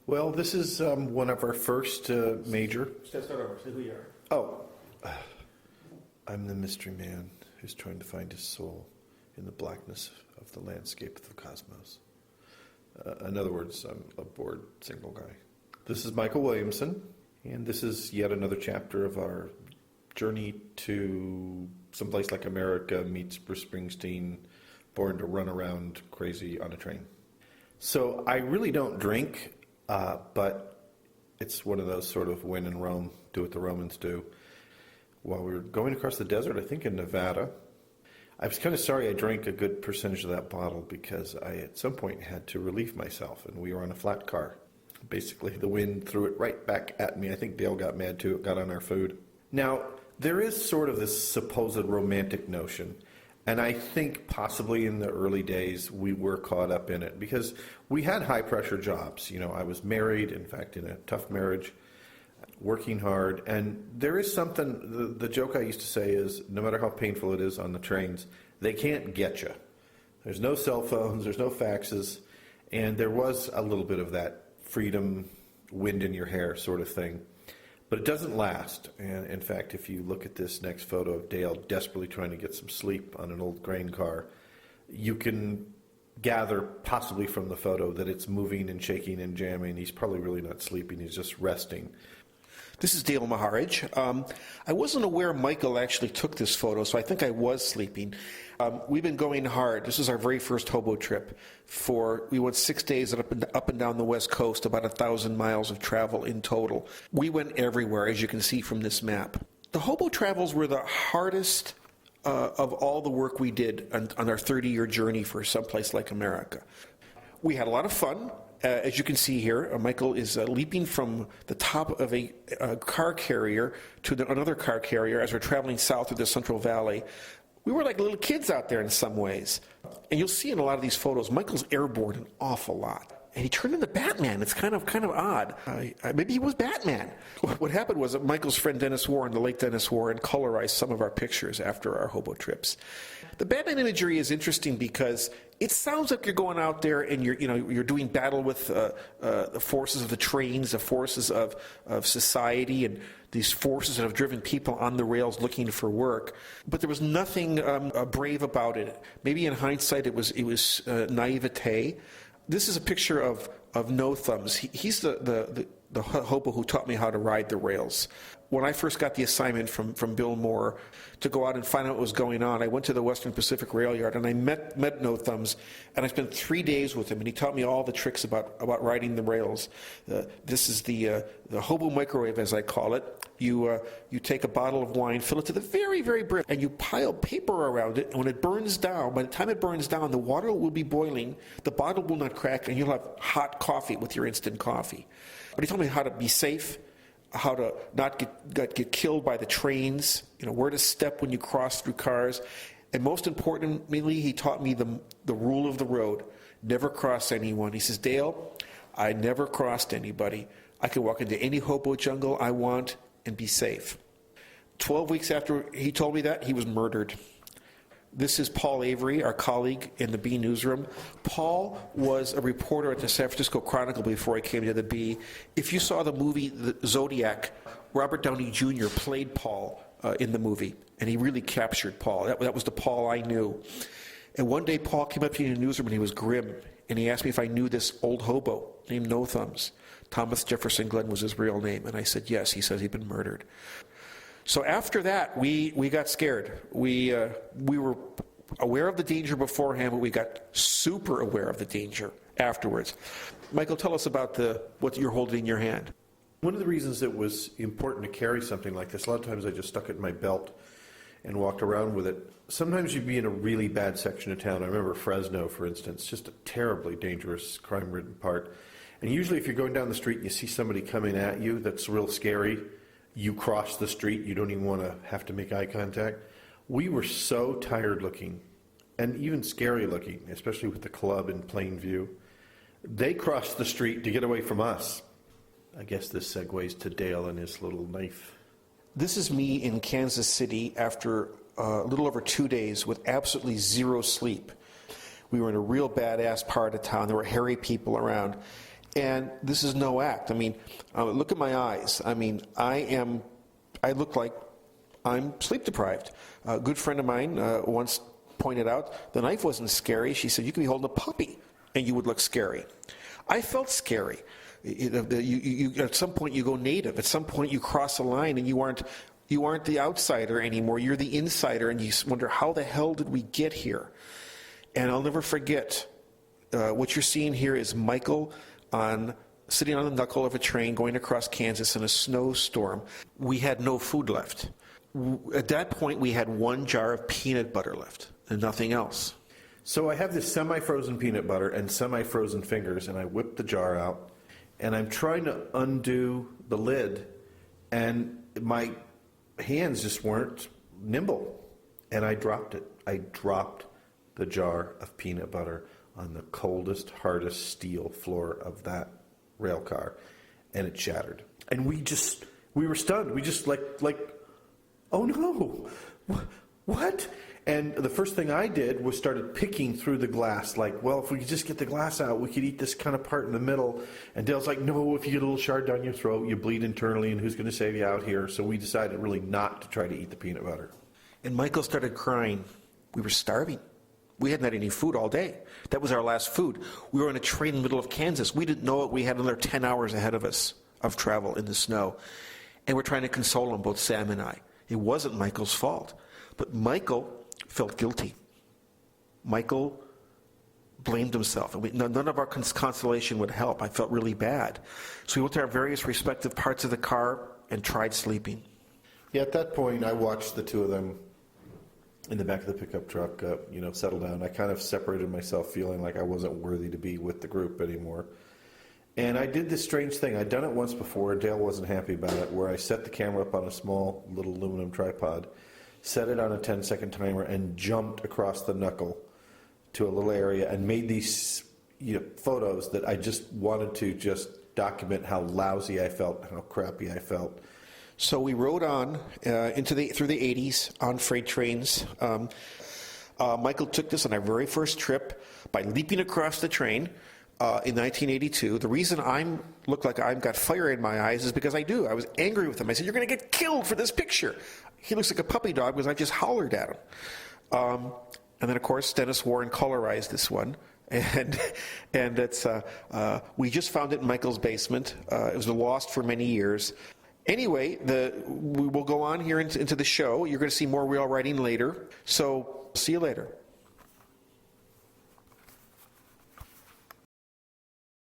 Well, this is one of our first major. Start over. Say who you are. Oh, I'm the mystery man who's trying to find his soul in the blackness of the landscape of the cosmos. In other words, I'm a bored single guy. This is Michael Williamson, and this is yet another chapter of our journey to someplace like America meets Bruce Springsteen, born to run around crazy on a train. So I really don't drink, but it's one of those sort of when in Rome, do what the Romans do. While we were going across the desert, I think in Nevada, I was kind of sorry I drank a good percentage of that bottle because I at some point had to relieve myself, and we were on a flat car. Basically, the wind threw it right back at me. I think Dale got mad too. It got on our food. Now, there is sort of this supposed romantic notion, and I think possibly in the early days we were caught up in it because we had high-pressure jobs. You know, I was married, in fact, in a tough marriage, working hard, and there is something, the joke I used to say is, no matter how painful it is on the trains, they can't get you. There's no cell phones, there's no faxes, and there was a little bit of that freedom, wind in your hair sort of thing. But it doesn't last, and in fact, if you look at this next photo of Dale desperately trying to get some sleep on an old grain car, you can gather possibly from the photo that it's moving and shaking and jamming. He's probably really not sleeping, he's just resting. This is Dale Maharidge. I wasn't aware Michael actually took this photo, so I think I was sleeping. We've been going hard. This is our very first Hobo trip. We went 6 days up and down the West Coast, about 1,000 miles of travel in total. We went everywhere, as you can see from this map. The Hobo travels were the hardest of all the work we did on our 30-year journey for someplace like America. We had a lot of fun. As you can see here, Michael is leaping from the top of a car carrier to another car carrier as we're traveling south through the Central Valley. We were like little kids out there in some ways. And you'll see in a lot of these photos, Michael's airborne an awful lot. And he turned into Batman. It's kind of odd. Maybe he was Batman. What happened was that Michael's friend Dennis Warren, the late Dennis Warren, colorized some of our pictures after our Hobo trips. The Batman imagery is interesting because it sounds like you're going out there and you're doing battle with the forces of the trains, the forces of society, and these forces that have driven people on the rails looking for work. But there was nothing brave about it. Maybe in hindsight it was naivete. This is a picture of No Thumbs. He's the hobo who taught me how to ride the rails. When I first got the assignment from Bill Moore to go out and find out what was going on, I went to the Western Pacific Rail Yard and I met No Thumbs, and I spent 3 days with him, and he taught me all the tricks about riding the rails. This is the hobo microwave, as I call it. You take a bottle of wine, fill it to the very, very brim, and you pile paper around it, and when it burns down, by the time it burns down, the water will be boiling, the bottle will not crack, and you'll have hot coffee with your instant coffee. But he told me how to be safe, how to not get killed by the trains, where to step when you cross through cars. And most importantly, he taught me the rule of the road. Never cross anyone. He says, Dale, I never crossed anybody. I can walk into any hobo jungle I want and be safe. 12 weeks after he told me that, he was murdered. This is Paul Avery, our colleague in the Bee newsroom. Paul was a reporter at the San Francisco Chronicle before he came to the Bee. If you saw the movie The Zodiac, Robert Downey Jr. played Paul in the movie, and he really captured Paul. That was the Paul I knew. And one day Paul came up to me in the newsroom and he was grim, and he asked me if I knew this old hobo named No Thumbs. Thomas Jefferson Glenn was his real name, and I said yes. He says he'd been murdered. So after that, we got scared. We were aware of the danger beforehand, but we got super aware of the danger afterwards. Michael, tell us about what you're holding in your hand. One of the reasons it was important to carry something like this, a lot of times I just stuck it in my belt and walked around with it. Sometimes you'd be in a really bad section of town. I remember Fresno, for instance, just a terribly dangerous, crime-ridden part. And usually if you're going down the street and you see somebody coming at you that's real scary, you cross the street, you don't even want to have to make eye contact. We were so tired looking and even scary looking, especially with the club in plain view. They crossed the street to get away from us. I guess this segues to Dale and his little knife. This is me in Kansas City after a little over 2 days with absolutely zero sleep. We were in a real badass part of town. There were hairy people around. And this is no act. I mean, look at my eyes. I mean, I look like I'm sleep deprived. A good friend of mine once pointed out the knife wasn't scary. She said, you could be holding a puppy and you would look scary. I felt scary. At some point you go native. At some point you cross a line and you aren't the outsider anymore. You're the insider, and you wonder, how the hell did we get here? And I'll never forget, what you're seeing here is Michael sitting on the knuckle of a train going across Kansas in a snowstorm. We had no food left. At that point, we had 1 jar of peanut butter left and nothing else. So I have this semi-frozen peanut butter and semi-frozen fingers, and I whip the jar out, and I'm trying to undo the lid, and my hands just weren't nimble, and I dropped it. I dropped the jar of peanut butter on the coldest, hardest steel floor of that rail car, and it shattered. And we were stunned. We just like, oh no, what? And the first thing I did was started picking through the glass, like, well, if we could just get the glass out, we could eat this kind of part in the middle. And Dale's like, no, if you get a little shard down your throat, you bleed internally, and who's going to save you out here? So we decided really not to try to eat the peanut butter. And Michael started crying. We were starving. We hadn't had any food all day. That was our last food. We were on a train in the middle of Kansas. We didn't know it. We had another 10 hours ahead of us of travel in the snow. And we're trying to console him, both Sam and I. It wasn't Michael's fault. But Michael felt guilty. Michael blamed himself. None of our consolation would help. I felt really bad. So we went to our various respective parts of the car and tried sleeping. Yeah, at that point, I watched the two of them in the back of the pickup truck, settle down. I kind of separated myself, feeling like I wasn't worthy to be with the group anymore. And I did this strange thing. I'd done it once before. Dale wasn't happy about it, where I set the camera up on a small little aluminum tripod, set it on a 10-second timer, and jumped across the knuckle to a little area and made these photos that I just wanted to just document how lousy I felt, how crappy I felt. So we rode on through the 80s on freight trains. Michael took this on our very first trip by leaping across the train in 1982. The reason I look like I've got fire in my eyes is because I do. I was angry with him. I said, you're going to get killed for this picture. He looks like a puppy dog because I just hollered at him. And then, of course, Dennis Warren colorized this one. And it's we just found it in Michael's basement. It was lost for many years. Anyway, we will go on here into the show. You're going to see more wheel riding later. So see you later.